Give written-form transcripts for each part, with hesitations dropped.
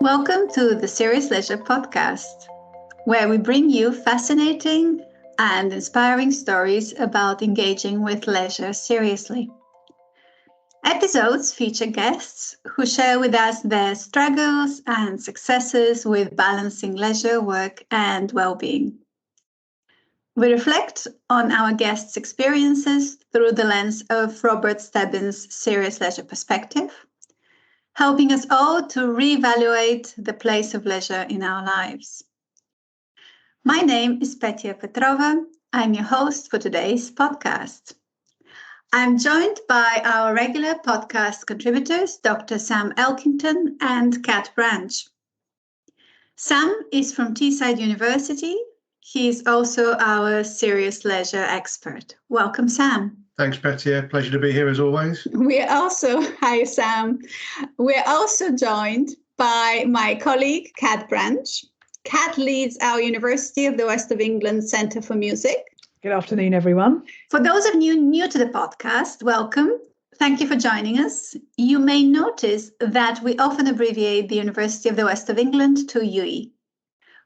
Welcome to the Serious Leisure podcast, where we bring you fascinating and inspiring stories about engaging with leisure seriously. Episodes feature guests who share with us their struggles and successes with balancing leisure, work, and well-being. We reflect on our guests' experiences through the lens of Robert Stebbins' Serious Leisure perspective, helping us all to reevaluate the place of leisure in our lives. My name is Petya Petrova. I'm your host for today's podcast. I'm joined by our regular podcast contributors, Dr. Sam Elkington and Kat Branch. Sam is from Teesside University. He is also our serious leisure expert. Welcome, Sam. Thanks, Petya. Pleasure to be here as always. Hi, Sam. We're also joined by my colleague, Kat Branch. Kat leads our University of the West of England Centre for Music. Good afternoon, everyone. For those of you new to the podcast, welcome. Thank you for joining us. You may notice that we often abbreviate the University of the West of England to UWE.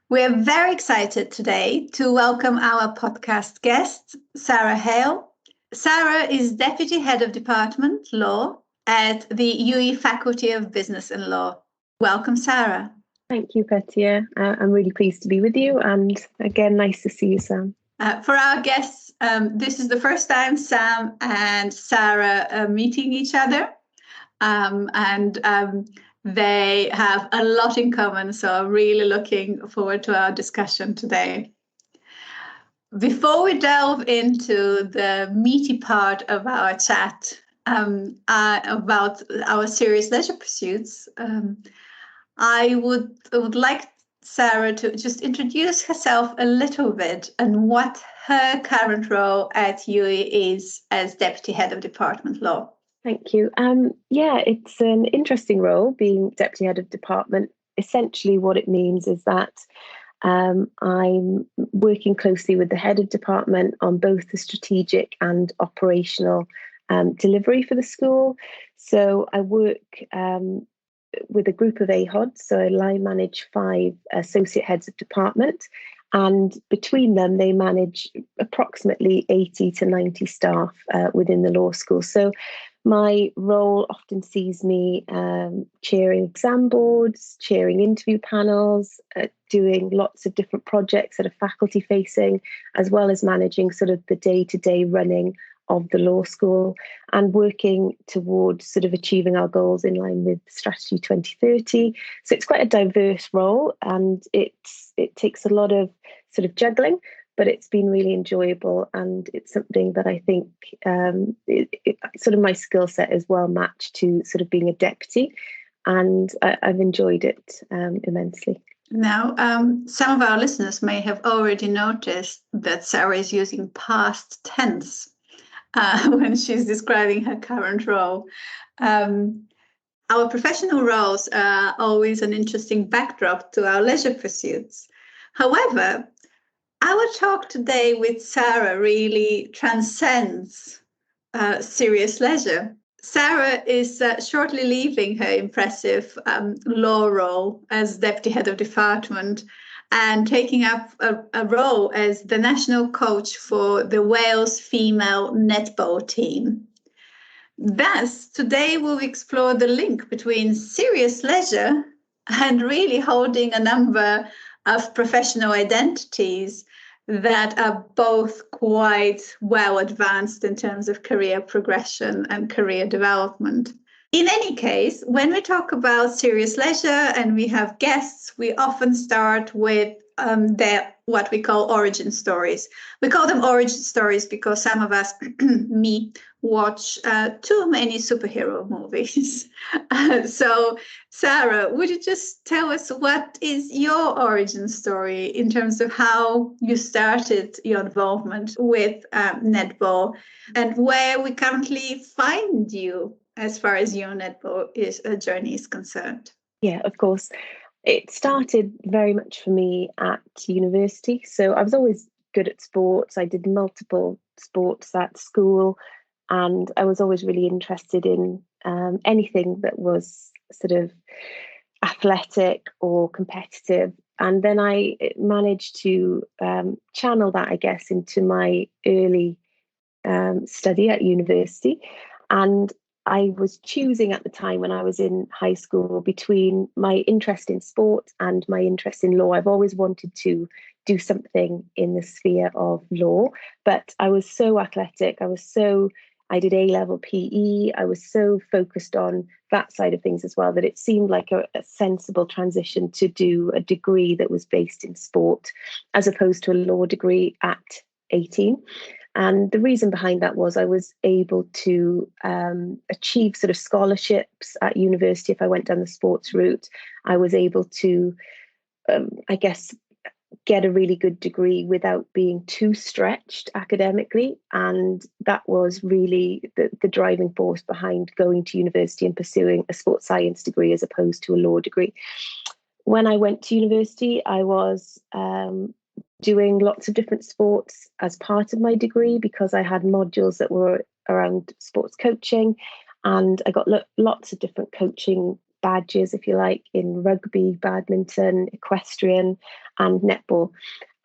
We are very excited today to welcome our podcast guest, Sara Hale. Sara is Deputy Head of Department Law at the UWE Faculty of Business and Law. Welcome, Sara. Thank you, Petya. I'm really pleased to be with you, and again, nice to see you, Sam. For our guests, this is the first time Sam and Sara are meeting each other, and they have a lot in common, so I'm really looking forward to our discussion today. Before we delve into the meaty part of our chat about our serious leisure pursuits, I would like Sara to just introduce herself a little bit and what her current role at UWE is as Deputy Head of Department Law. Thank you. It's an interesting role, being Deputy Head of Department. Essentially what it means is that I'm working closely with the Head of Department on both the strategic and operational delivery for the school. So I work with a group of AHODs, so I line manage 5 associate heads of department, and between them they manage approximately 80 to 90 staff within the law school. So my role often sees me chairing exam boards, chairing interview panels, doing lots of different projects that are faculty facing, as well as managing sort of the day-to-day running of the law school and working towards sort of achieving our goals in line with Strategy 2030. So it's quite a diverse role, and it takes a lot of sort of juggling, but it's been really enjoyable, and it's something that I think sort of my skill set is well matched to sort of being a deputy, and I've enjoyed it immensely. Now, some of our listeners may have already noticed that Sara is using past tense when she's describing her current role. Our professional roles are always an interesting backdrop to our leisure pursuits. However, our talk today with Sara really transcends serious leisure. Sara is shortly leaving her impressive law role as Deputy Head of Department and taking up a role as the national coach for the Wales female netball team. Thus, today we'll explore the link between serious leisure and really holding a number of professional identities that are both quite well advanced in terms of career progression and career development. In any case, when we talk about serious leisure and we have guests, we often start with their what we call origin stories. We call them origin stories because some of us, me, watch too many superhero movies. So, Sara, would you just tell us what is your origin story in terms of how you started your involvement with netball and where we currently find you as far as your netball journey is concerned? Yeah, of course. It started very much for me at university. So I was always good at sports. I did multiple sports at school, and I was always really interested in anything that was sort of athletic or competitive. And then I managed to channel that, I guess, into my early study at university. And I was choosing at the time when I was in high school between my interest in sport and my interest in law. I've always wanted to do something in the sphere of law, but I was so athletic. I did A-level PE. I was so focused on that side of things as well that it seemed like a sensible transition to do a degree that was based in sport as opposed to a law degree at 18. And the reason behind that was I was able to achieve sort of scholarships at university. If I went down the sports route, I was able to, I guess, get a really good degree without being too stretched academically. And that was really the driving force behind going to university and pursuing a sports science degree as opposed to a law degree. When I went to university, I was doing lots of different sports as part of my degree because I had modules that were around sports coaching, and I got lots of different coaching badges, if you like, in rugby, badminton, equestrian, and netball.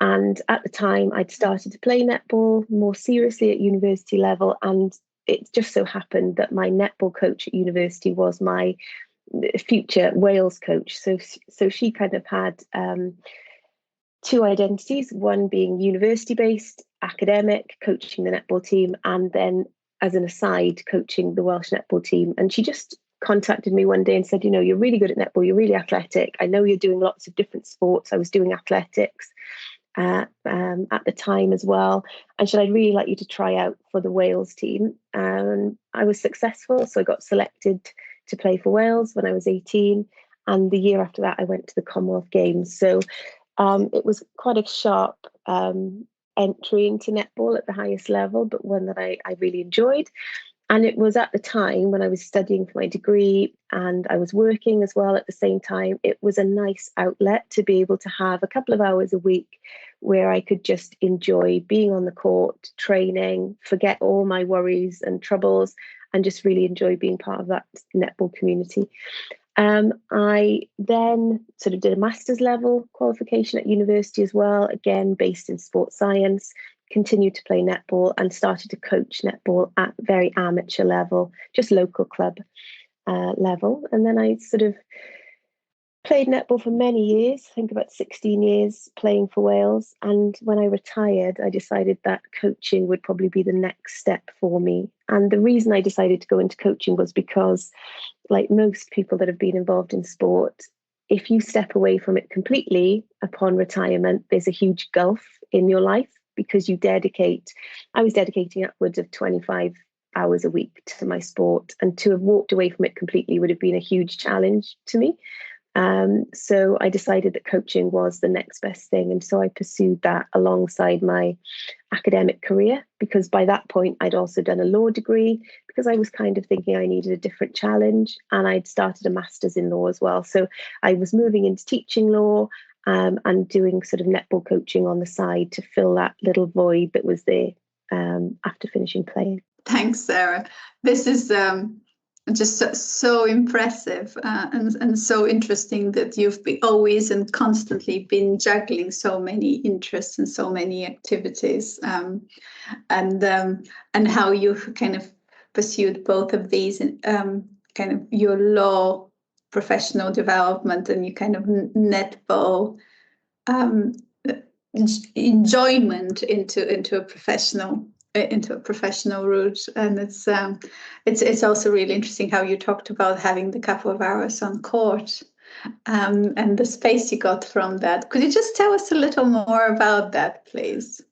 And at the time, I'd started to play netball more seriously at university level, and it just so happened that my netball coach at university was my future Wales coach. So she kind of had two identities, one being university-based, academic, coaching the netball team, and then as an aside, coaching the Welsh netball team. And she just contacted me one day and said, you're really good at netball, you're really athletic. I know you're doing lots of different sports. I was doing athletics at the time as well. And should I really like you to try out for the Wales team? I was successful. So I got selected to play for Wales when I was 18. And the year after that, I went to the Commonwealth Games. So it was quite a sharp entry into netball at the highest level, but one that I really enjoyed. And it was at the time when I was studying for my degree and I was working as well at the same time, it was a nice outlet to be able to have a couple of hours a week where I could just enjoy being on the court, training, forget all my worries and troubles, and just really enjoy being part of that netball community. I then sort of did a master's level qualification at university as well, again, based in sports science, continued to play netball and started to coach netball at very amateur level, just local club level. And then I sort of played netball for many years, I think about 16 years playing for Wales. And when I retired, I decided that coaching would probably be the next step for me. And the reason I decided to go into coaching was because, like most people that have been involved in sport, if you step away from it completely upon retirement, there's a huge gulf in your life because I was dedicating upwards of 25 hours a week to my sport, and to have walked away from it completely would have been a huge challenge to me. So I decided that coaching was the next best thing. And so I pursued that alongside my academic career, because by that point I'd also done a law degree because I was kind of thinking I needed a different challenge, and I'd started a master's in law as well. So I was moving into teaching law and doing sort of netball coaching on the side to fill that little void that was there after finishing playing. Thanks, Sarah. This is just so impressive and so interesting that you've always and constantly been juggling so many interests and so many activities, and how you've kind of pursued both of these, kind of your law professional development and your kind of netball enjoyment into a professional route. And it's also really interesting how you talked about having the couple of hours on court and the space you got from that. Could you just tell us a little more about that, please?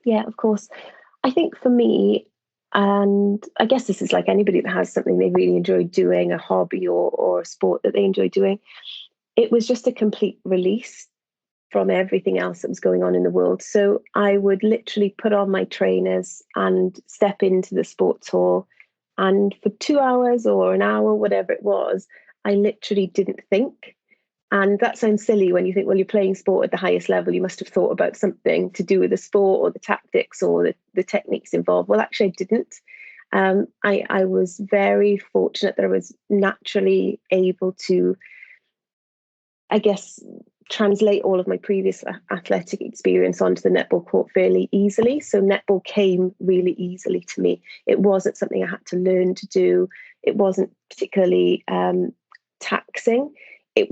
Yeah, of course. I think for me, and I guess this is like anybody that has something they really enjoy doing, a hobby or a sport that they enjoy doing, it was just a complete release from everything else that was going on in the world. So I would literally put on my trainers and step into the sports hall, and for 2 hours or an hour, whatever it was, I literally didn't think. And that sounds silly when you think, well, you're playing sport at the highest level, you must have thought about something to do with the sport or the tactics or the techniques involved. Well, actually, I didn't. I was very fortunate that I was naturally able to I guess, translate all of my previous athletic experience onto the netball court fairly easily. So netball came really easily to me. It wasn't something I had to learn to do. It wasn't particularly taxing. It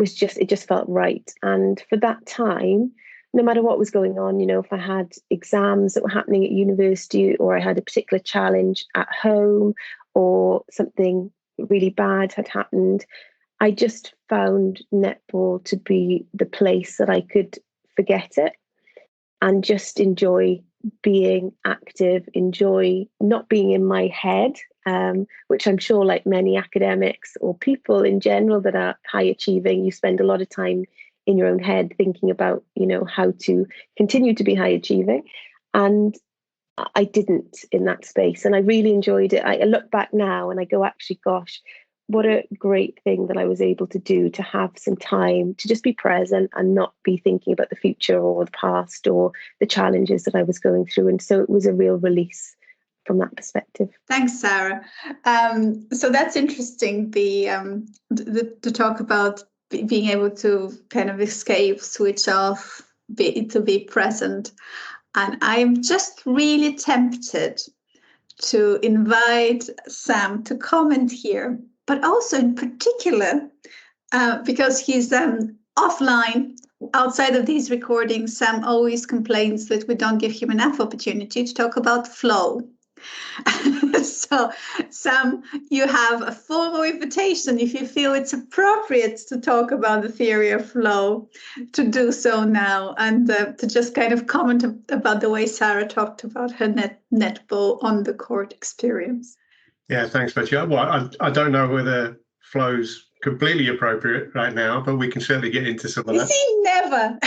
just felt right. And for that time, no matter what was going on, if I had exams that were happening at university, or I had a particular challenge at home, or something really bad had happened, I just found netball to be the place that I could forget it and just enjoy being active, enjoy not being in my head, which I'm sure, like many academics or people in general that are high achieving, you spend a lot of time in your own head thinking about, how to continue to be high achieving. And I didn't in that space. And I really enjoyed it. I look back now and I go, actually, gosh, what a great thing that I was able to do, to have some time to just be present and not be thinking about the future or the past or the challenges that I was going through. And so it was a real release from that perspective. Thanks, Sarah. So that's interesting, the talk about being able to kind of escape, switch off, to be present. And I'm just really tempted to invite Sam to comment here, but also in particular, because he's offline, outside of these recordings, Sam always complains that we don't give him enough opportunity to talk about flow. So, Sam, you have a formal invitation, if you feel it's appropriate to talk about the theory of flow, to do so now, and to just kind of comment about the way Sarah talked about her netball on the court experience. Yeah, thanks, Betty. Well, I don't know whether flow's completely appropriate right now, but we can certainly get into some of that. You see, never.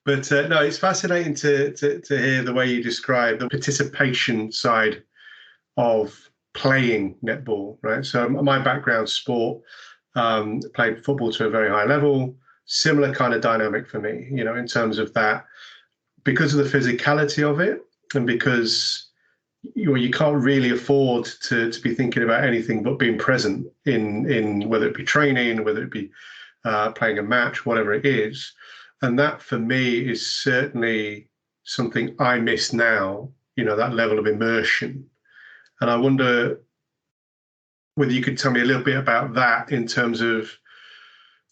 But no, it's fascinating to hear the way you describe the participation side of playing netball, right? So my background's sport, played football to a very high level, similar kind of dynamic for me, in terms of that, because of the physicality of it, and because you can't really afford to be thinking about anything but being present in whether it be training, whether it be playing a match, whatever it is. And that for me is certainly something I miss now, that level of immersion. And I wonder whether you could tell me a little bit about that in terms of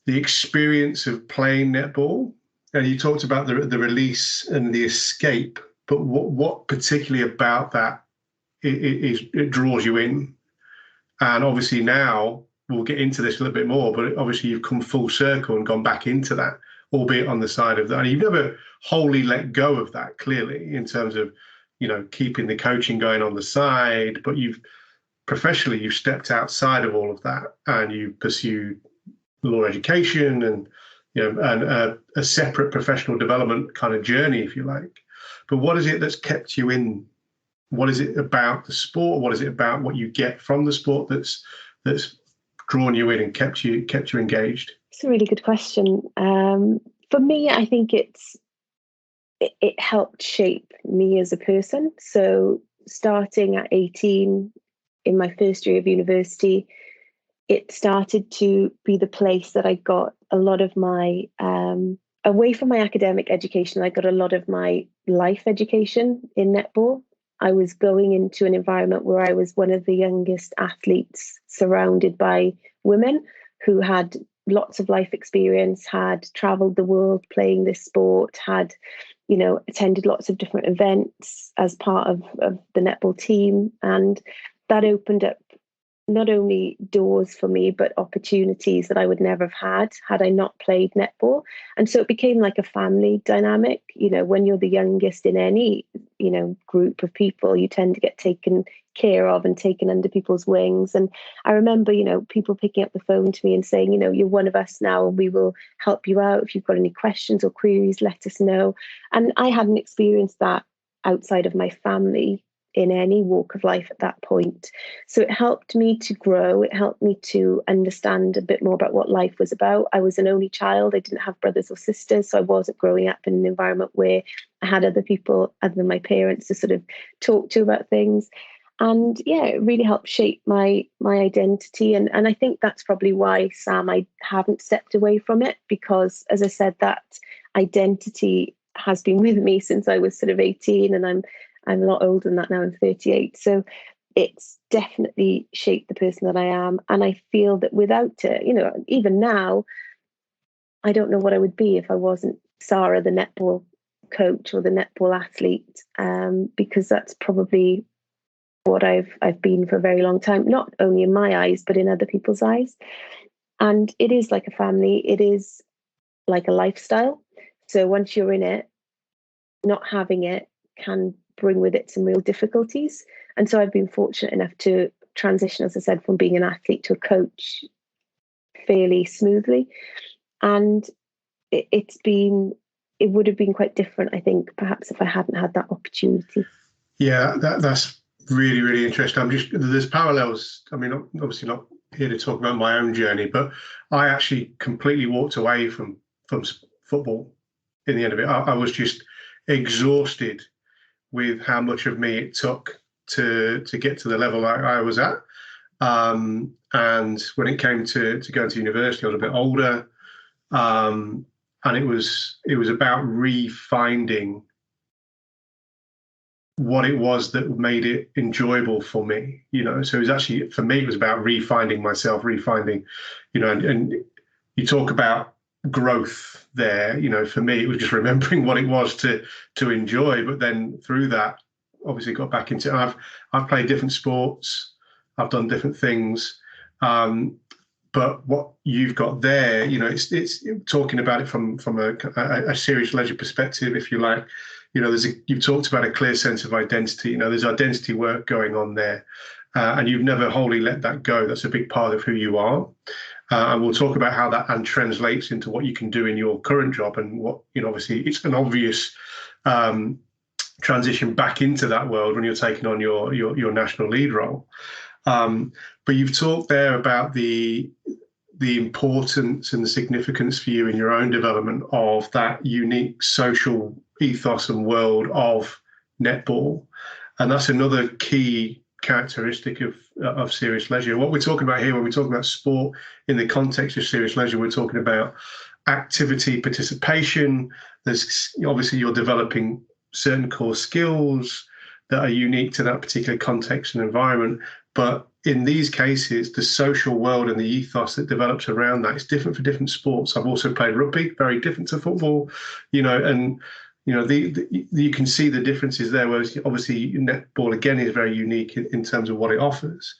the experience of playing netball. And you talked about the release and the escape, but what particularly about that it draws you in? And obviously now we'll get into this a little bit more, but obviously you've come full circle and gone back into that, albeit on the side of that. And you've never wholly let go of that, clearly, in terms of, keeping the coaching going on the side, but you've stepped outside of all of that and you pursue law education and, and a separate professional development kind of journey, if you like. But what is it that's kept you in? What is it about the sport? What is it about what you get from the sport that's drawn you in and kept you engaged? It's a really good question. For me, I think it helped shape me as a person. So starting at 18 in my first year of university, it started to be the place that I got a lot of my, away from my academic education, I got a lot of my life education in netball. I was going into an environment where I was one of the youngest athletes surrounded by women who had lots of life experience, had traveled the world playing this sport, had, attended lots of different events as part of the netball team. And that opened up not only doors for me, but opportunities that I would never have had I not played netball. And so it became like a family dynamic. When you're the youngest in any, group of people, you tend to get taken care of and taken under people's wings. And I remember, people picking up the phone to me and saying, you're one of us now and we will help you out. If you've got any questions or queries, let us know. And I hadn't experienced that outside of my family in any walk of life at that point. So it helped me to grow. It helped me to understand a bit more about what life was about. I was an only child. I didn't have brothers or sisters. So I wasn't growing up in an environment where I had other people other than my parents to sort of talk to about things. And yeah, it really helped shape my identity. And I think that's probably why, Sam, I haven't stepped away from it, because, as I said, that identity has been with me since I was sort of 18, and I'm a lot older than that now. I'm 38. So it's definitely shaped the person that I am. And I feel that without it, even now, I don't know what I would be if I wasn't Sara, the netball coach or the netball athlete, because that's probably what I've been for a very long time, not only in my eyes, but in other people's eyes. And it is like a family. It is like a lifestyle. So once you're in it, not having it can bring with it some real difficulties. And so I've been fortunate enough to transition, as I said, from being an athlete to a coach fairly smoothly. And it would have been quite different, I think, perhaps if I hadn't had that opportunity. Yeah, that's really, really interesting. There's parallels. I mean, obviously not here to talk about my own journey, but I actually completely walked away from football in the end of it. I was just exhausted with how much of me it took to get to the level I was at. And when it came to going to university, I was a bit older. And it was about refinding what it was that made it enjoyable for me, So it was actually, for me, it was about refinding myself, and you talk about growth there. For me, it was just remembering what it was to enjoy. But then through that, obviously got back into. I've played different sports, I've done different things. But what you've got there, it's talking about it from a serious leisure perspective, if you like. You've talked about a clear sense of identity. There's identity work going on there, and you've never wholly let that go. That's a big part of who you are, and we'll talk about how that and translates into what you can do in your current job, and what obviously it's an obvious transition back into that world when you're taking on your national lead role. But you've talked there about the importance and the significance for you in your own development of that unique social ethos and world of netball. And that's another key characteristic of serious leisure. What we're talking about here, when we talk about sport in the context of serious leisure, we're talking about activity participation. There's obviously, you're developing certain core skills that are unique to that particular context and environment. But in these cases, the social world and the ethos that develops around that is different for different sports. I've also played rugby, very different to football, and you can see the differences there. Whereas obviously netball again is very unique in terms of what it offers.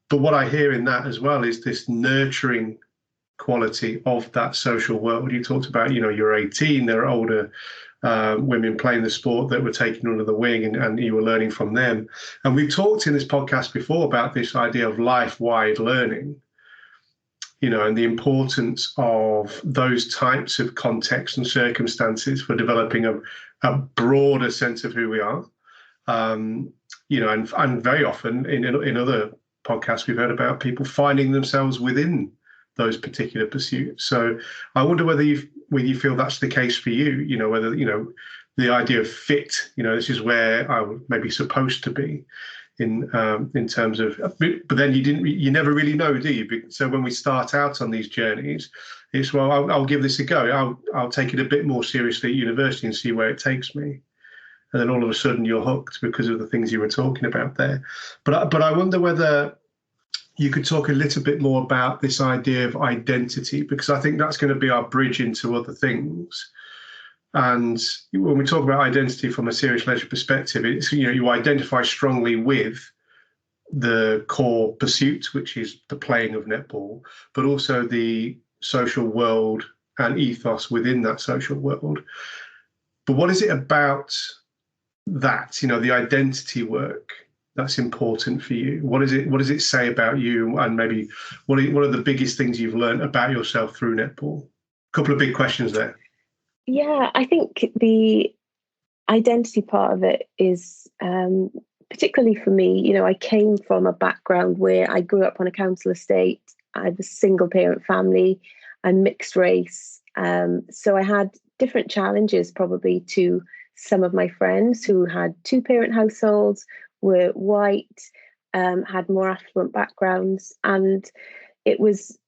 But what I hear in that as well is this nurturing quality of that social world. You talked about, you're 18, there are older women playing the sport that were taken under the wing, and you were learning from them. And we've talked in this podcast before about this idea of life-wide learning, and the importance of those types of contexts and circumstances for developing a broader sense of who we are. And very often in other podcasts, we've heard about people finding themselves within those particular pursuits. So I wonder whether you feel that's the case for you, whether, the idea of fit, this is where I was maybe supposed to be in terms of, but then you never really know, do you? So when we start out on these journeys, it's, well, I'll give this a go. I'll take it a bit more seriously at university and see where it takes me. And then all of a sudden you're hooked because of the things you were talking about there. But I wonder whether you could talk a little bit more about this idea of identity, because I think that's going to be our bridge into other things. And when we talk about identity from a serious leisure perspective, it's, you identify strongly with the core pursuit, which is the playing of netball, but also the social world and ethos within that social world. But what is it about that, the identity work that's important for you? What does it say about you? And maybe what are the biggest things you've learned about yourself through netball? A couple of big questions there. Yeah, I think the identity part of it is, particularly for me, I came from a background where I grew up on a council estate. I had a single parent family and mixed race. So I had different challenges probably to some of my friends who had two parent households, were white, had more affluent backgrounds, and it was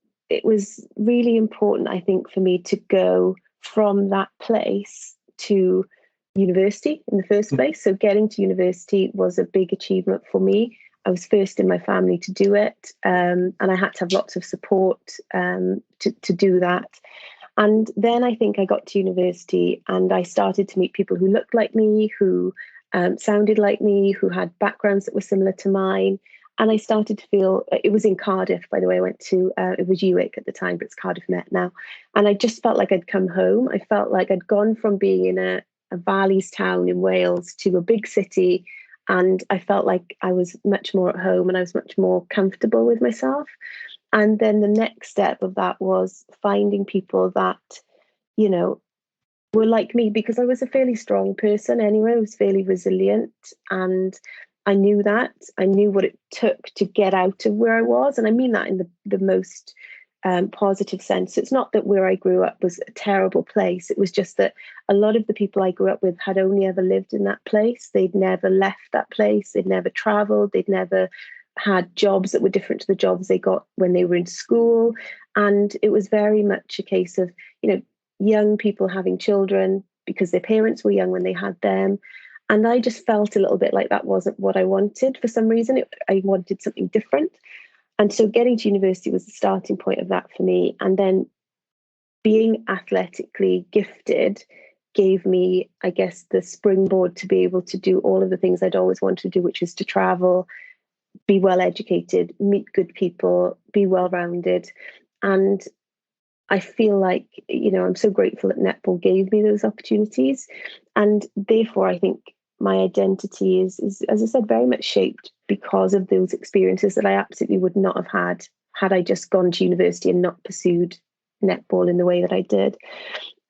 really important, I think, for me to go from that place to university in the first place. So getting to university was a big achievement for me. I was first in my family to do it, and I had to have lots of support to do that. And then I think I got to university and I started to meet people who looked like me, who sounded like me, who had backgrounds that were similar to mine. And I started to feel, it was in Cardiff, by the way, I went to, it was UWE at the time, but it's Cardiff Met now. And I just felt like I'd come home. I felt like I'd gone from being in a valleys town in Wales to a big city. And I felt like I was much more at home and I was much more comfortable with myself. And then the next step of that was finding people that, you know, were like me, because I was a fairly strong person anyway. I was fairly resilient, and I knew that. I knew what it took to get out of where I was. And I mean that in the most positive sense. It's not that where I grew up was a terrible place. It was just that a lot of the people I grew up with had only ever lived in that place. They'd never left that place. They'd never traveled. They'd never had jobs that were different to the jobs they got when they were in school. And it was very much a case of, you know, young people having children because their parents were young when they had them. And I just felt a little bit like that wasn't what I wanted for some reason. I wanted something different. And so getting to university was the starting point of that for me. And then being athletically gifted gave me, I guess, the springboard to be able to do all of the things I'd always wanted to do, which is to travel, be well educated, meet good people, be well-rounded. And I feel like, you know, I'm so grateful that netball gave me those opportunities. And therefore, I think my identity is, as I said, very much shaped because of those experiences that I absolutely would not have had I just gone to university and not pursued netball in the way that I did.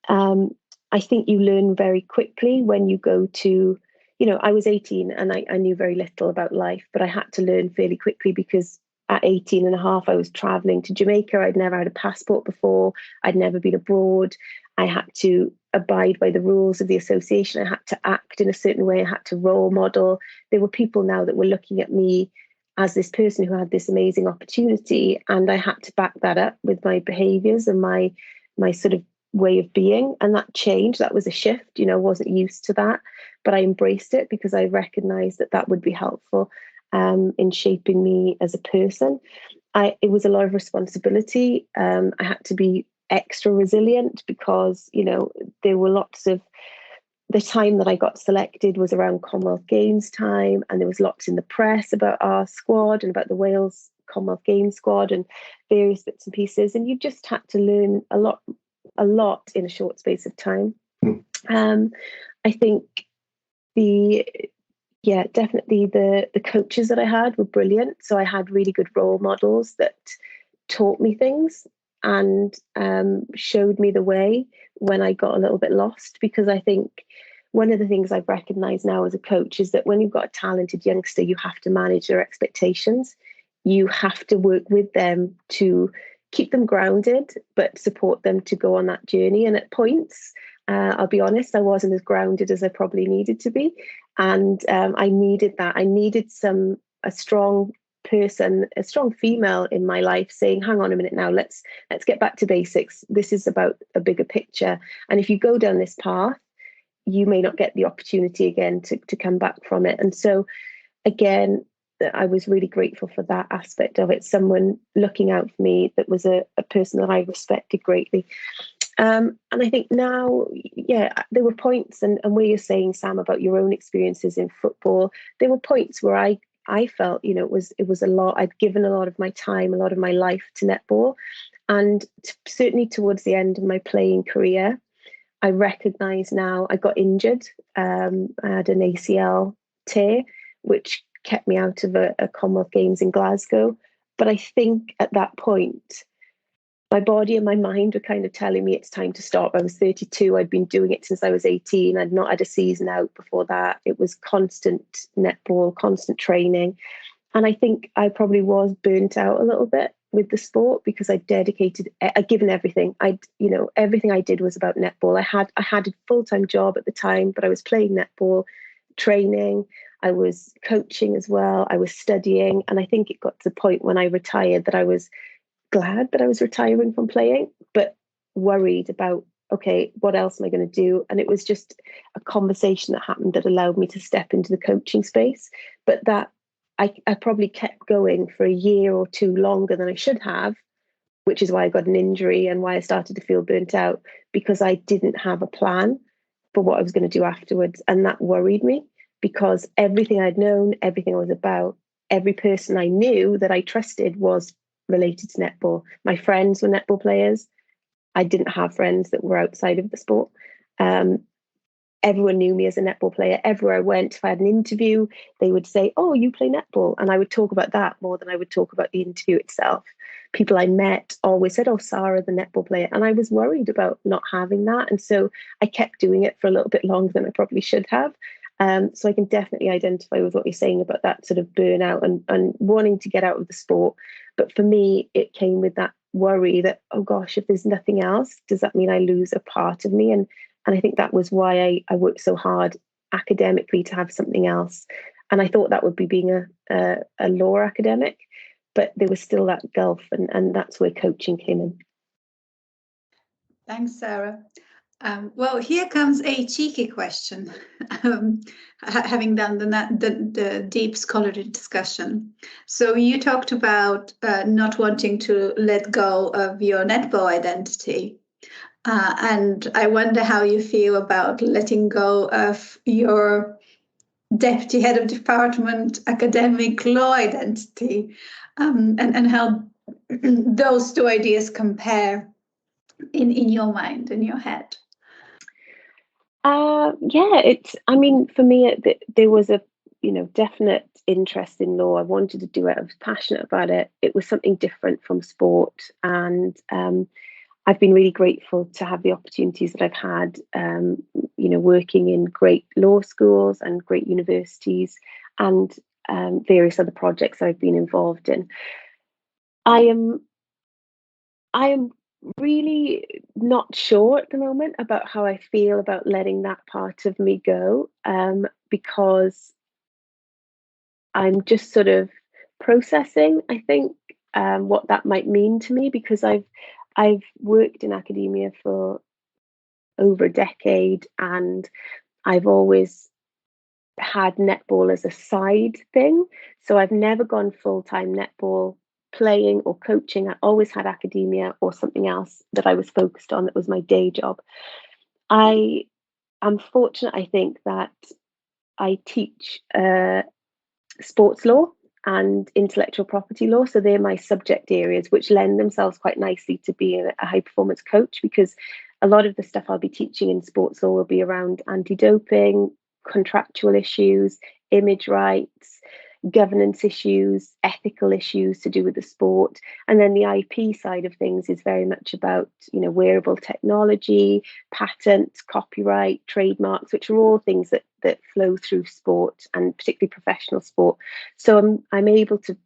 I think you learn very quickly when you go to, you know, I was 18 and I knew very little about life, but I had to learn fairly quickly because at 18 and a half, I was traveling to Jamaica. I'd never had a passport before. I'd never been abroad. I had to abide by the rules of the association. I had to act in a certain way. I had to role model. There were people now that were looking at me as this person who had this amazing opportunity. And I had to back that up with my behaviors and my sort of way of being. And that changed. That was a shift. You know, I wasn't used to that, but I embraced it because I recognized that that would be helpful in shaping me as a person. It was a lot of responsibility. I had to be extra resilient because, you know, there were lots of, the time that I got selected was around Commonwealth Games time, and there was lots in the press about our squad and about the Wales Commonwealth Games squad and various bits and pieces. And you just had to learn a lot in a short space of time. I think definitely the coaches that I had were brilliant. So I had really good role models that taught me things and showed me the way when I got a little bit lost. Because I think one of the things I've recognized now as a coach is that when you've got a talented youngster, you have to manage their expectations. You have to work with them to keep them grounded, but support them to go on that journey. And at points, I'll be honest, I wasn't as grounded as I probably needed to be. And I needed that. I needed a strong person, a strong female in my life saying, hang on a minute now, let's get back to basics. This is about a bigger picture. And if you go down this path, you may not get the opportunity again to come back from it. And so again, I was really grateful for that aspect of it. Someone looking out for me that was a person that I respected greatly. And I think now, there were points, and where you're saying, Sam, about your own experiences in football, there were points where I felt, you know, it was a lot. I'd given a lot of my time, a lot of my life to netball. And certainly towards the end of my playing career, I recognise now I got injured. I had an ACL tear, which kept me out of a Commonwealth Games in Glasgow. But I think at that point, my body and my mind were kind of telling me it's time to stop. I was 32. I'd been doing it since I was 18. I'd not had a season out before that. It was constant netball, constant training. And I think I probably was burnt out a little bit with the sport because I'd given everything. Everything I did was about netball. I had a full-time job at the time, but I was playing netball, training. I was coaching as well. I was studying. And I think it got to the point when I retired that I was glad that I was retiring from playing, but worried about, okay, what else am I going to do? And it was just a conversation that happened that allowed me to step into the coaching space. But that I probably kept going for a year or two longer than I should have, which is why I got an injury and why I started to feel burnt out, because I didn't have a plan for what I was going to do afterwards. And that worried me, because everything I'd known, everything I was about, every person I knew that I trusted was related to netball. My friends were netball players. I didn't have friends that were outside of the sport. Everyone knew me as a netball player. Everywhere I went, if I had an interview, they would say, "Oh, you play netball." And I would talk about that more than I would talk about the interview itself. People I met always said, "Oh, Sara, the netball player." And I was worried about not having that. And so I kept doing it for a little bit longer than I probably should have. So I can definitely identify with what you're saying about that sort of burnout and wanting to get out of the sport. But for me, it came with that worry that, oh gosh, if there's nothing else, does that mean I lose a part of me? And I think that was why I worked so hard academically to have something else. And I thought that would be being a law academic, but there was still that gulf, and that's where coaching came in. Thanks, Sara. Well, here comes a cheeky question, having done the deep scholarly discussion. So you talked about not wanting to let go of your netball identity. And I wonder how you feel about letting go of your deputy head of department academic law identity, and how those two ideas compare in your mind, in your head. I mean, for me, there was a definite interest in law. I wanted to do it. I was passionate about it. It was something different from sport, and I've been really grateful to have the opportunities that I've had, working in great law schools and great universities, and various other projects I've been involved in. I am really not sure at the moment about how I feel about letting that part of me go, because I'm just sort of processing, I think, what that might mean to me, because I've worked in academia for over a decade, and I've always had netball as a side thing. So I've never gone full-time netball playing or coaching. I always had academia or something else that I was focused on that was my day job. I am fortunate, I think, that I teach sports law and intellectual property law. So they're my subject areas, which lend themselves quite nicely to being a high performance coach, because a lot of the stuff I'll be teaching in sports law will be around anti-doping, contractual issues, image rights, governance issues, ethical issues to do with the sport. And then the IP side of things is very much about, wearable technology, patents, copyright, trademarks, which are all things that flow through sport, and particularly professional sport. So I'm able to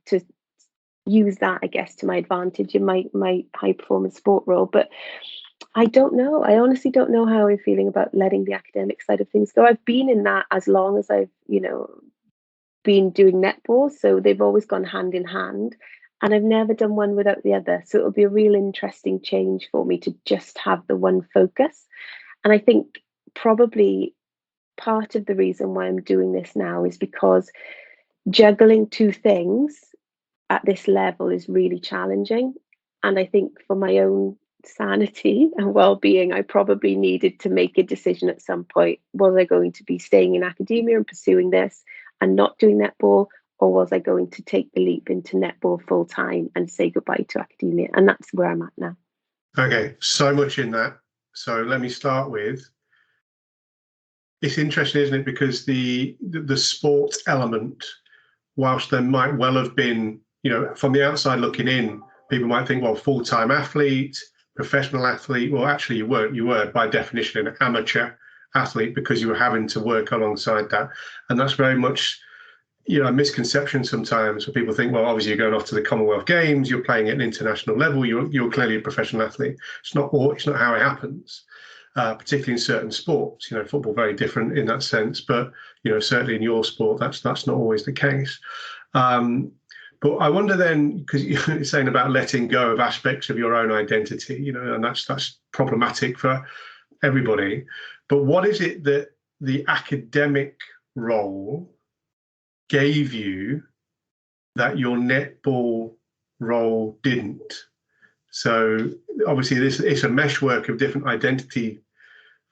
use that, I guess, to my advantage in my high performance sport role. But I don't know. I honestly don't know how I'm feeling about letting the academic side of things go. I've been in that as long as I've, been doing netball. So they've always gone hand in hand, and I've never done one without the other. So it'll be a real interesting change for me to just have the one focus. And I think probably part of the reason why I'm doing this now is because juggling two things at this level is really challenging. And I think for my own sanity and well-being, I probably needed to make a decision at some point. Was I going to be staying in academia and pursuing this and not doing netball, or was I going to take the leap into netball full time and say goodbye to academia? And that's where I'm at now. Okay, so much in that. So let me start with, it's interesting, isn't it? Because the sports element, whilst there might well have been, from the outside looking in, people might think, well, full-time athlete, professional athlete. Well, actually you weren't. You were by definition an amateur athlete, because you were having to work alongside that. And that's very much, a misconception sometimes, where people think, well, obviously you're going off to the Commonwealth Games, you're playing at an international level, you're clearly a professional athlete. It's not how it happens. particularly in certain sports. Football very different in that sense, but certainly in your sport, that's not always the case. But I wonder then, because you're saying about letting go of aspects of your own identity, and that's problematic for everybody. But what is it that the academic role gave you that your netball role didn't? So obviously it's a meshwork of different identity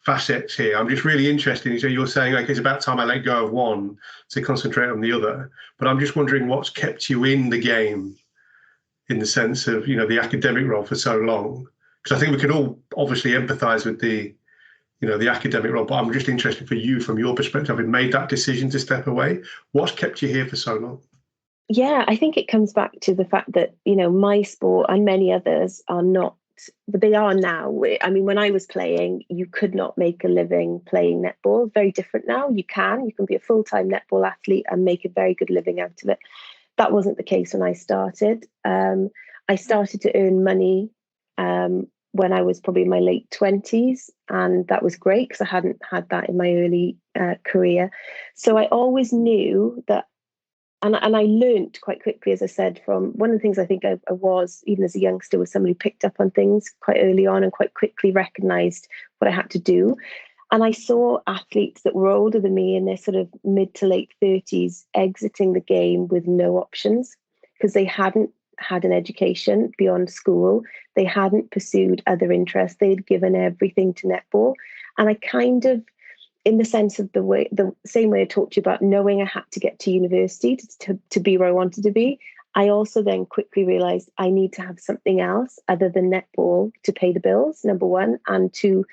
facets here. I'm just really interested. So you're saying, like, it's about time I let go of one to concentrate on the other. But I'm just wondering what's kept you in the game in the sense of, the academic role for so long. Because I think we could all obviously empathise with the academic role, but I'm just interested for you, from your perspective, having made that decision to step away, what's kept you here for so long? Yeah, I think it comes back to the fact that, my sport and many others are not, but they are now. I mean, when I was playing, you could not make a living playing netball. Very different now. You can be a full-time netball athlete and make a very good living out of it. That wasn't the case when I started. I started to earn money when I was probably in my late 20s, and that was great because I hadn't had that in my early career. So I always knew that. And I learned quite quickly, as I said, from one of the things I think I was, even as a youngster, was somebody who picked up on things quite early on and quite quickly recognised what I had to do. And I saw athletes that were older than me in their sort of mid to late 30s exiting the game with no options because they hadn't had an education beyond school. They hadn't pursued other interests. They'd given everything to netball. And I kind of, in the sense of the same way I talked to you about knowing I had to get to university to be where I wanted to be, I also then quickly realised I need to have something else other than netball to pay the bills, number one, and to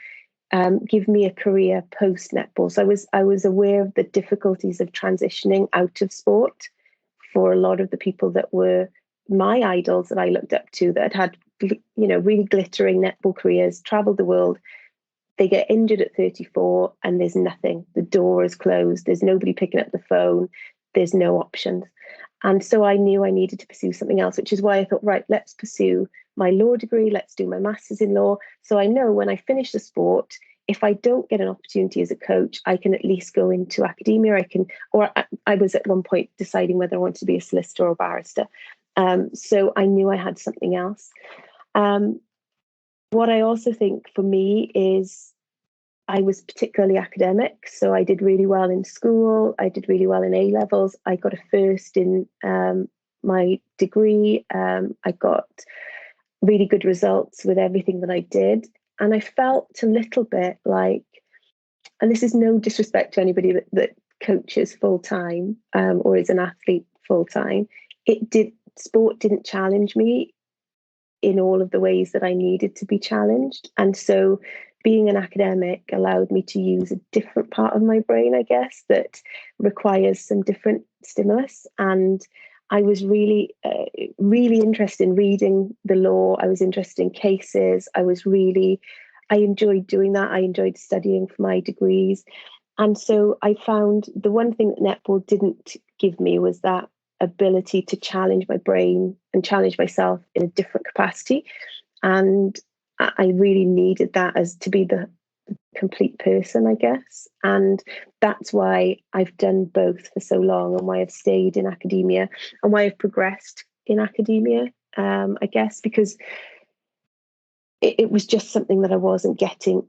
give me a career post netball. So I was aware of the difficulties of transitioning out of sport for a lot of the people that were my idols that I looked up to, that had really glittering netball careers, travelled the world. They get injured at 34 and there's nothing. The door is closed. There's nobody picking up the phone. There's no options. And so I knew I needed to pursue something else, which is why I thought, right, let's pursue my law degree. Let's do my master's in law. So I know when I finish the sport, if I don't get an opportunity as a coach, I can at least go into academia. I was at one point deciding whether I wanted to be a solicitor or a barrister. So I knew I had something else. What I also think for me is I was particularly academic. So I did really well in school. I did really well in A-levels. I got a first in my degree. I got really good results with everything that I did. And I felt a little bit like, and this is no disrespect to anybody that coaches full-time or is an athlete full-time, sport didn't challenge me in all of the ways that I needed to be challenged. And so being an academic allowed me to use a different part of my brain, I guess, that requires some different stimulus. And I was really, really interested in reading the law. I was interested in cases. I enjoyed doing that. I enjoyed studying for my degrees. And so I found the one thing that netball didn't give me was that ability to challenge my brain and challenge myself in a different capacity. And I really needed that as to be the complete person, I guess. And that's why I've done both for so long, and why I've stayed in academia and why I've progressed in academia, I guess, because it was just something that I wasn't getting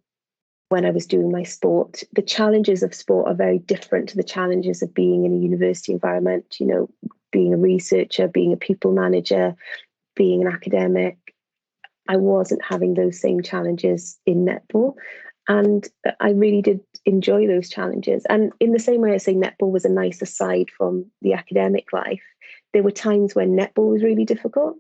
when I was doing my sport. The challenges of sport are very different to the challenges of being in a university environment, being a researcher, being a people manager, being an academic. I wasn't having those same challenges in netball. And I really did enjoy those challenges. And in the same way I say netball was a nice aside from the academic life, there were times when netball was really difficult,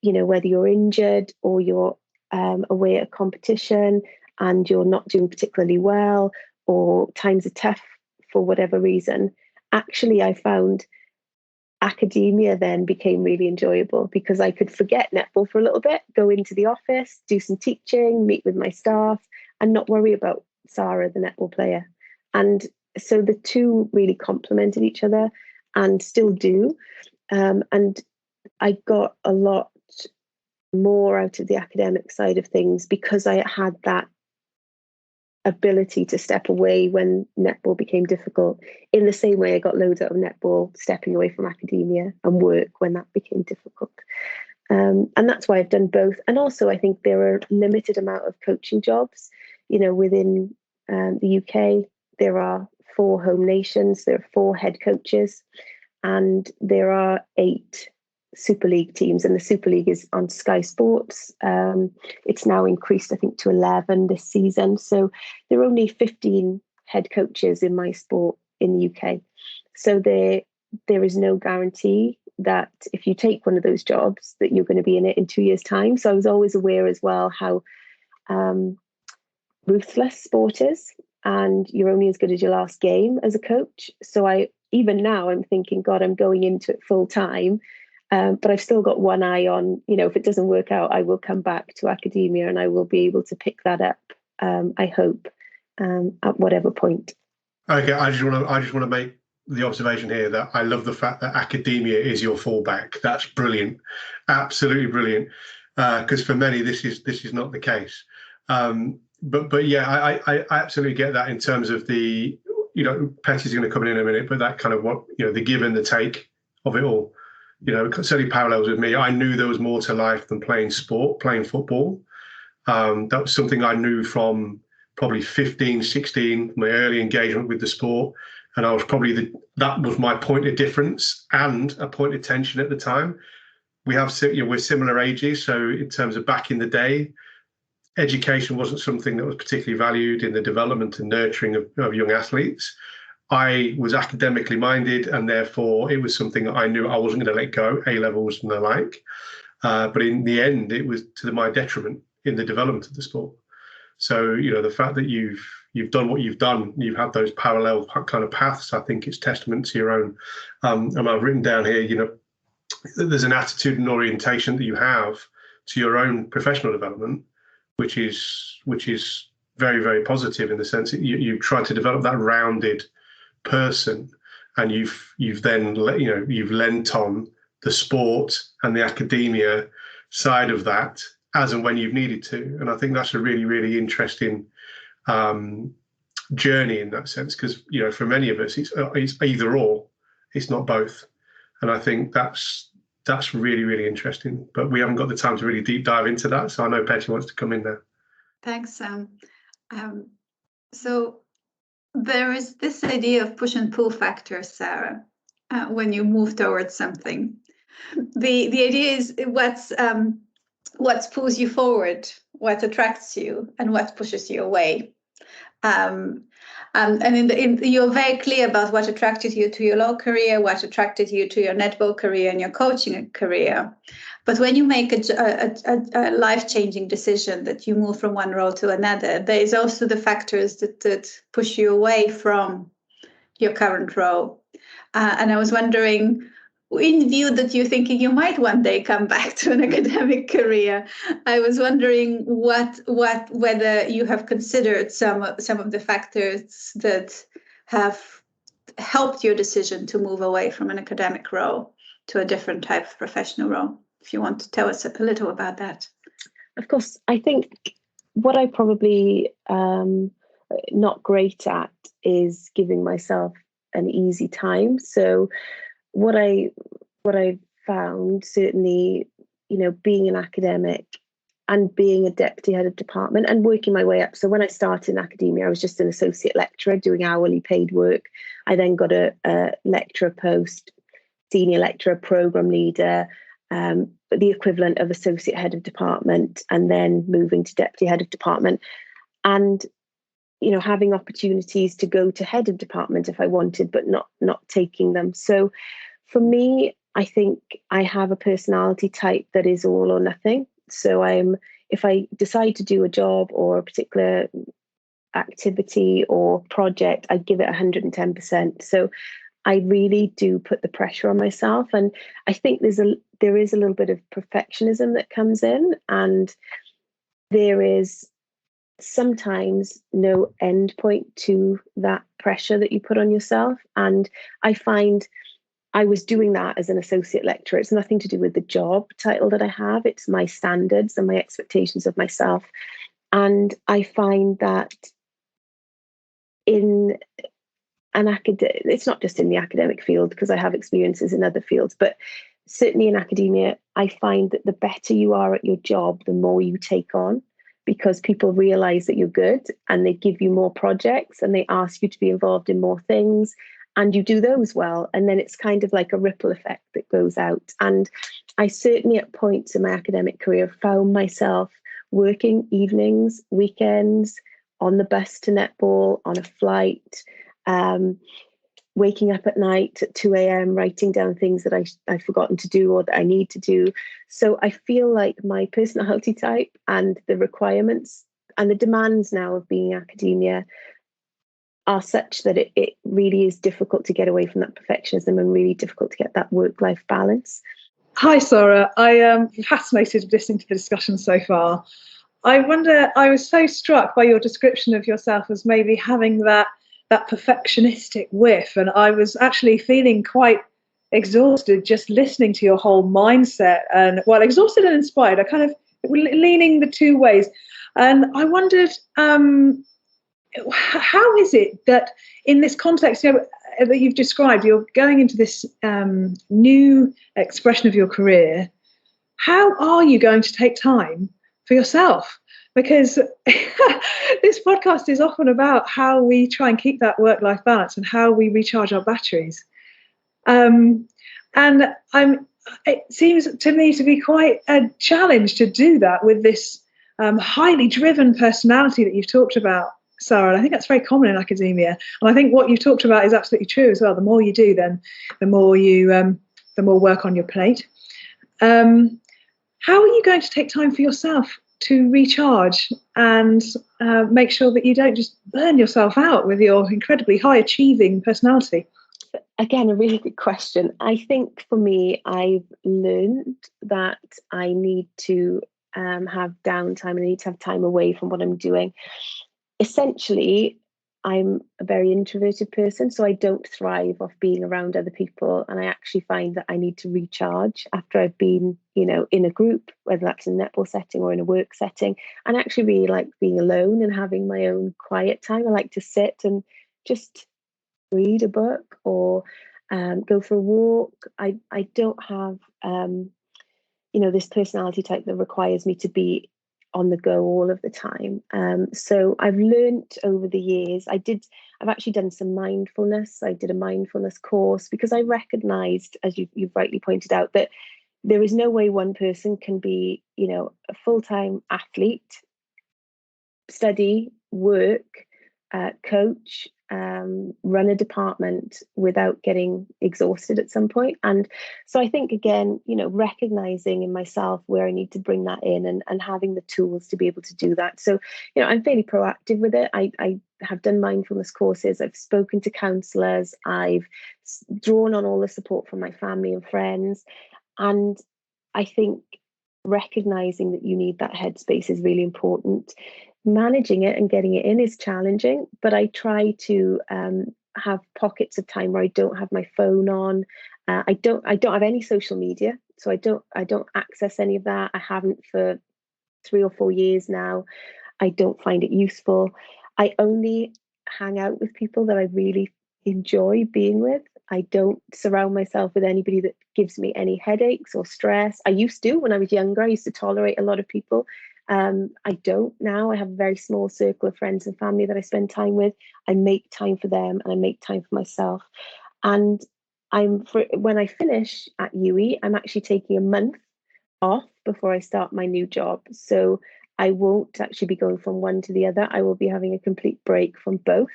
whether you're injured or you're away at a competition and you're not doing particularly well, or times are tough for whatever reason. Actually, I found academia then became really enjoyable because I could forget netball for a little bit, go into the office, do some teaching, meet with my staff, and not worry about Sara, the netball player. And so the two really complemented each other and still do. And I got a lot more out of the academic side of things because I had that ability to step away when netball became difficult, in the same way I got loads out of netball stepping away from academia and work when that became difficult. And that's why I've done both. And also, I think there are a limited amount of coaching jobs. You know, within the UK, there are 4 home nations, there are 4 head coaches, and there are 8 Super League teams. And the Super League is on Sky Sports. It's now increased, I think, to 11 this season. So there are only 15 head coaches in my sport in the UK. So there is no guarantee that if you take one of those jobs that you're going to be in it in 2 years' time. So I was always aware as well how ruthless sport is, and you're only as good as your last game as a coach. So even now I'm thinking, God, I'm going into it full time, but I've still got one eye on, you know, if it doesn't work out, I will come back to academia and I will be able to pick that up, I hope, at whatever point. Okay, I just want to make the observation here that I love the fact that academia is your fallback. That's brilliant, absolutely brilliant. Because for many, this is not the case. But yeah, I absolutely get that in terms of the, you know, Petty's going to come in a minute, but that kind of what, you know, the give and the take of it all, you know, certainly parallels with me. I knew there was more to life than playing football. That was something I knew from probably 15, 16, my early engagement with the sport. And I was probably that was my point of difference and a point of tension at the time. We're similar ages. So in terms of back in the day, education wasn't something that was particularly valued in the development and nurturing of young athletes. I was academically minded, and therefore it was something that I knew I wasn't going to let go, A-levels and the like. But in the end, it was to my detriment in the development of the sport. So, you know, the fact that you've done what you've done, you've had those parallel kind of paths, I think it's testament to your own. And I've written down here, you know, there's an attitude and orientation that you have to your own professional development, which is very, very positive in the sense that you try to develop that rounded person, and you've then you've lent on the sport and the academia side of that as and when you've needed to. And I think that's a really, really interesting journey in that sense, because, you know, for many of us, it's either or, it's not both. And I think that's really, really interesting. But we haven't got the time to really deep dive into that. So I know Petty wants to come in there. Thanks, Sam. So there is this idea of push and pull factors, Sarah, when you move towards something. The idea is what pulls you forward, what attracts you, and what pushes you away. And you're very clear about what attracted you to your law career, what attracted you to your netball career and your coaching career. But when you make a life-changing decision that you move from one role to another, there is also the factors that push you away from your current role. And I was wondering, in view that you're thinking you might one day come back to an academic career, I was wondering whether you have considered some of the factors that have helped your decision to move away from an academic role to a different type of professional role. If you want to tell us a little about that. Of course, I think what I probably not great at is giving myself an easy time. So what I found, certainly, you know, being an academic and being a deputy head of department and working my way up. So when I started in academia, I was just an associate lecturer doing hourly paid work. I then got a lecturer post, senior lecturer, program leader, the equivalent of associate head of department, and then moving to deputy head of department. And, you know, having opportunities to go to head of department if I wanted, but not taking them. So for me, I think I have a personality type that is all or nothing. So if I decide to do a job or a particular activity or project, I give it 110%. So I really do put the pressure on myself. And I think there is a little bit of perfectionism that comes in, and there is sometimes no end point to that pressure that you put on yourself. And I find I was doing that as an associate lecturer. It's nothing to do with the job title that I have. It's my standards and my expectations of myself. And I find that in it's not just in the academic field, because I have experiences in other fields, but certainly in academia, I find that the better you are at your job, the more you take on, because people realize that you're good and they give you more projects and they ask you to be involved in more things, and you do those well. And then it's kind of like a ripple effect that goes out. And I certainly at points in my academic career found myself working evenings, weekends, on the bus to netball, on a flight, waking up at night at 2 a.m, writing down things that I've forgotten to do or that I need to do. So I feel like my personality type and the requirements and the demands now of being in academia are such that it really is difficult to get away from that perfectionism and really difficult to get that work-life balance. Hi, Sara. I am fascinated listening to the discussion so far. I was so struck by your description of yourself as maybe having that perfectionistic whiff, and I was actually feeling quite exhausted just listening to your whole mindset, and well, exhausted and inspired. I kind of leaning the two ways, and I wondered how is it that in this context, that you've described, you're going into this new expression of your career. How are you going to take time for yourself? Because this podcast is often about how we try and keep that work-life balance and how we recharge our batteries. It seems to me to be quite a challenge to do that with this highly driven personality that you've talked about, Sara. And I think that's very common in academia. And I think what you've talked about is absolutely true as well. The more you do, then the more work on your plate. How are you going to take time for yourself to recharge and make sure that you don't just burn yourself out with your incredibly high achieving personality? Again, a really good question. I think for me, I've learned that I need to have downtime and I need to have time away from what I'm doing. Essentially, I'm a very introverted person, so I don't thrive off being around other people. And I actually find that I need to recharge after I've been, in a group, whether that's in a netball setting or in a work setting. And I actually really like being alone and having my own quiet time. I like to sit and just read a book or go for a walk. I don't have, this personality type that requires me to be on the go all of the time. So I've learned over the years, I've actually done some mindfulness. I did a mindfulness course because I recognized, as you've rightly pointed out, that there is no way one person can be, a full-time athlete, study, work, coach, run a department without getting exhausted at some point. And so I think, again, recognizing in myself where I need to bring that in and having the tools to be able to do that. So, I'm fairly proactive with it. I have done mindfulness courses. I've spoken to counselors. I've drawn on all the support from my family and friends. And I think recognizing that you need that headspace is really important. Managing it and getting it in is challenging, but I try to have pockets of time where I don't have my phone on. I don't have any social media, so I don't access any of that. I haven't for 3 or 4 years now. I don't find it useful. I only hang out with people that I really enjoy being with. I don't surround myself with anybody that gives me any headaches or stress. I used to when I was younger. I used to tolerate a lot of people. I don't now. I have a very small circle of friends and family that I spend time with. I make time for them and I make time for myself. And when I finish at UWE, I'm actually taking a month off before I start my new job. So I won't actually be going from one to the other. I will be having a complete break from both.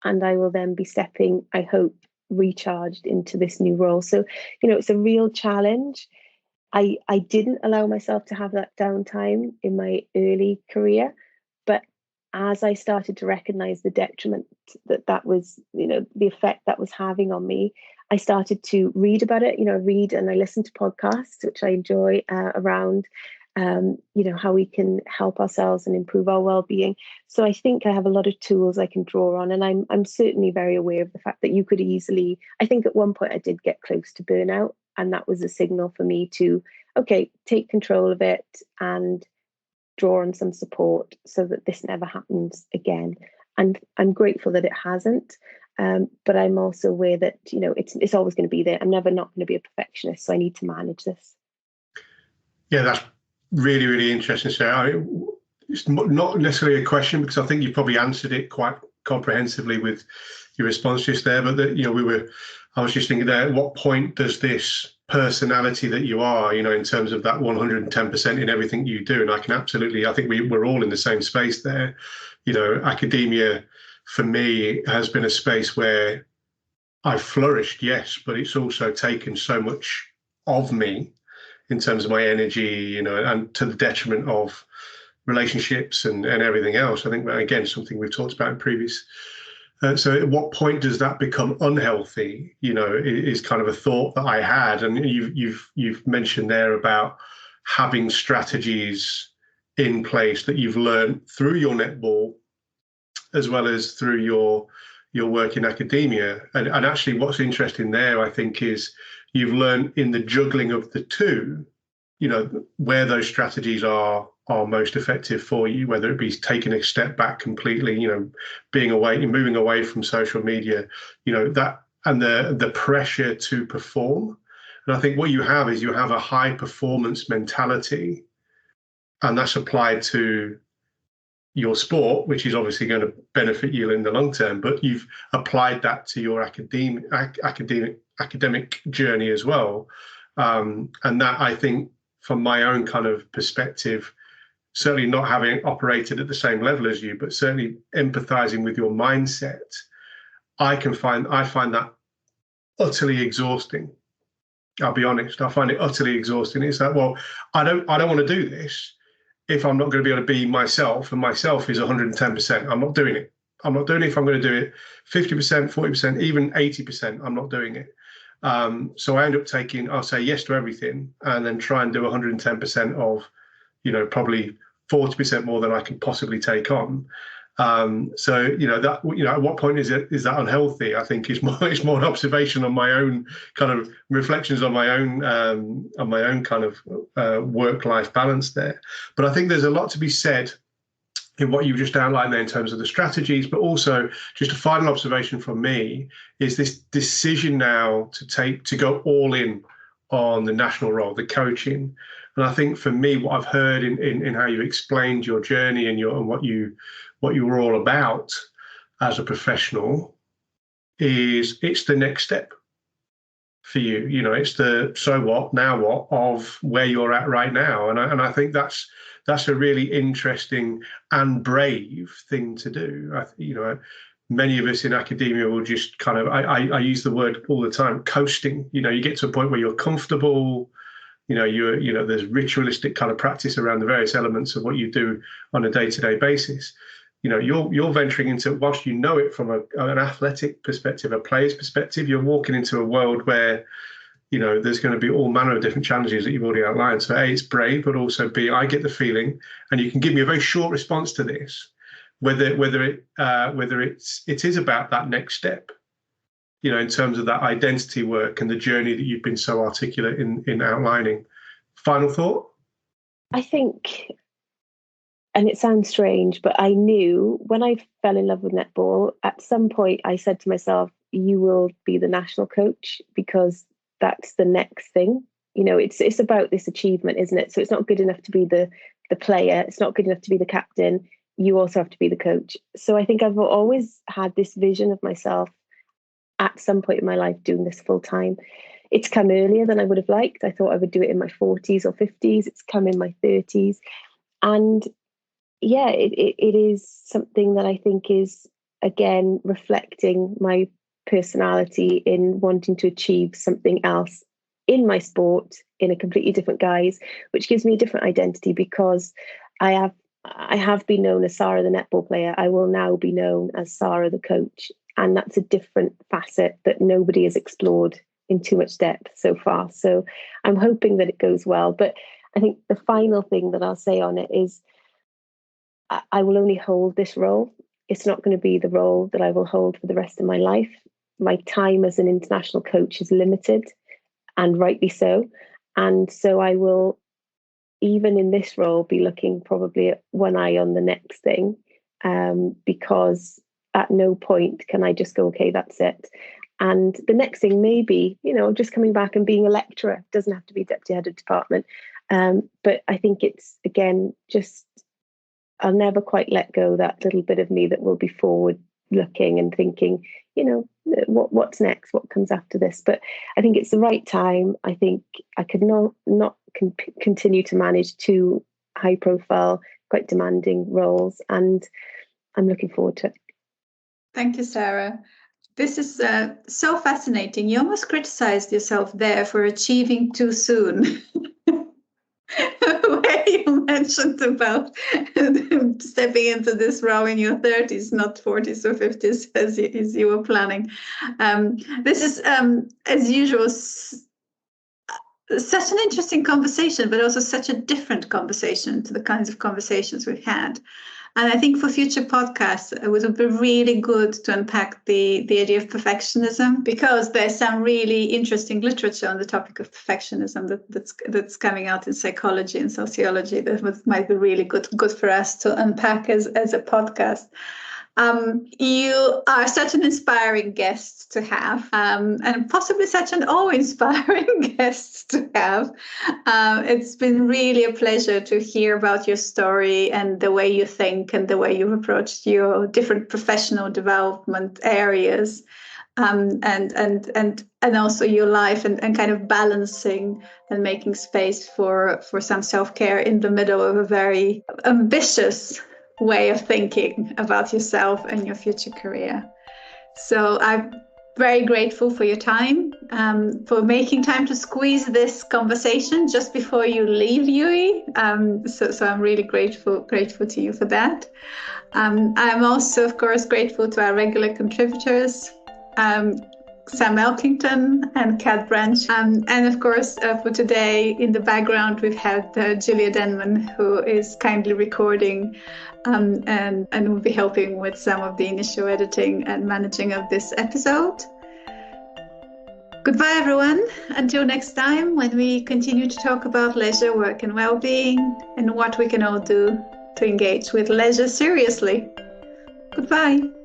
And I will then be stepping, I hope, recharged into this new role. So, it's a real challenge. I didn't allow myself to have that downtime in my early career, but as I started to recognize the detriment that was, the effect that was having on me, I started to read about it. Read and I listen to podcasts, which I enjoy around, how we can help ourselves and improve our well-being. So I think I have a lot of tools I can draw on, and I'm certainly very aware of the fact that you could easily. I think at one point I did get close to burnout. And that was a signal for me to, take control of it and draw on some support so that this never happens again. and I'm grateful that it hasn't. But I'm also aware that, you know, it's always going to be there. I'm never not going to be a perfectionist, so I need to manage this. Yeah, that's really, really interesting, Sarah. It's not necessarily a question, because I think you probably answered it quite comprehensively with your response just there. But I was just thinking there, at what point does this personality that you are, you know, in terms of that 110% in everything you do, and I think we're all in the same space there. You know, academia for me has been a space where I've flourished, yes, but it's also taken so much of me in terms of my energy, you know, and to the detriment of relationships and everything else. I think, again, something we've talked about in previous. So at what point does that become unhealthy? You know, is kind of a thought that I had. And you've mentioned there about having strategies in place that you've learned through your netball, as well as through your work in academia. And actually what's interesting there, I think, is you've learned in the juggling of the two, you know, where those strategies are most effective for you, whether it be taking a step back completely, you know, moving away from social media, you know, that, and the pressure to perform. And I think what you have is you have a high performance mentality, and that's applied to your sport, which is obviously going to benefit you in the long term, but you've applied that to your academic journey as well. And that, I think, from my own kind of perspective, certainly not having operated at the same level as you, but certainly empathizing with your mindset, I find that utterly exhausting. I'll be honest, I find it utterly exhausting. It's like, well, I don't want to do this if I'm not going to be able to be myself, and myself is 110%. I'm not doing it. I'm not doing it if I'm going to do it 50%, 40%, even 80%. I'm not doing it. So I end up I'll say yes to everything, and then try and do 110% of, you know, probably 40% more than I can possibly take on. So, you know, that, you know, at what point is that unhealthy? I think it's more an observation on my own kind of reflections on my own kind of work-life balance there. But I think there's a lot to be said in what you've just outlined there in terms of the strategies, but also just a final observation from me is this decision now to go all in on the national role, the coaching. And I think for me, what I've heard in how you explained your journey and what you were all about as a professional is it's the next step for you. You know, it's the so what, now what of where you're at right now. And I think that's a really interesting and brave thing to do. You know, many of us in academia will just kind of, I use the word all the time, coasting. You know, you get to a point where you're comfortable. You know, there's ritualistic kind of practice around the various elements of what you do on a day-to-day basis. You know, you're venturing into, whilst you know it from an athletic perspective, a player's perspective, you're walking into a world where, you know, there's going to be all manner of different challenges that you've already outlined. So A, it's brave, but also B, I get the feeling, and you can give me a very short response to this, whether it is about that next step, you know, in terms of that identity work and the journey that you've been so articulate in outlining. Final thought? I think, and it sounds strange, but I knew when I fell in love with netball, at some point I said to myself, you will be the national coach, because that's the next thing. You know, it's about this achievement, isn't it? So it's not good enough to be the player. It's not good enough to be the captain. You also have to be the coach. So I think I've always had this vision of myself at some point in my life doing this full time. It's come earlier than I would have liked. I thought I would do it in my 40s or 50s. It's come in my 30s. And yeah, it is something that I think is, again, reflecting my personality in wanting to achieve something else in my sport in a completely different guise, which gives me a different identity, because I have been known as Sara the netball player. I will now be known as Sara the coach. And that's a different facet that nobody has explored in too much depth so far. So I'm hoping that it goes well. But I think the final thing that I'll say on it is I will only hold this role. It's not going to be the role that I will hold for the rest of my life. My time as an international coach is limited, and rightly so. And so I will, even in this role, be looking probably at one eye on the next thing, because at no point can I just go, okay, that's it. And the next thing may be, just coming back and being a lecturer. It doesn't have to be deputy head of department. But I think it's, again, just, I'll never quite let go that little bit of me that will be forward looking and thinking, what's next, what comes after this. But I think it's the right time. I think I could not continue to manage two high profile, quite demanding roles, and I'm looking forward to it. Thank you, Sarah. This is so fascinating. You almost criticized yourself there for achieving too soon. Where you mentioned about stepping into this role in your 30s, not 40s or 50s, as you were planning. This is, as usual, such an interesting conversation, but also such a different conversation to the kinds of conversations we've had. And I think for future podcasts, it would be really good to unpack the idea of perfectionism, because there's some really interesting literature on the topic of perfectionism that's coming out in psychology and sociology that might be really good for us to unpack as a podcast. You are such an inspiring guest to have, and possibly such an awe-inspiring guest to have. It's been really a pleasure to hear about your story and the way you think and the way you've approached your different professional development areas, and also your life and kind of balancing and making space for some self-care in the middle of a very ambitious way of thinking about yourself and your future career. So I'm very grateful for your time, for making time to squeeze this conversation just before you leave UWE. So I'm really grateful to you for that. I'm also, of course, grateful to our regular contributors, Sam Elkington and Kat Branch. And of course, for today, in the background, we've had Julia Denman, who is kindly recording and will be helping with some of the initial editing and managing of this episode. Goodbye, everyone. Until next time, when we continue to talk about leisure, work and well-being, and what we can all do to engage with leisure seriously. Goodbye.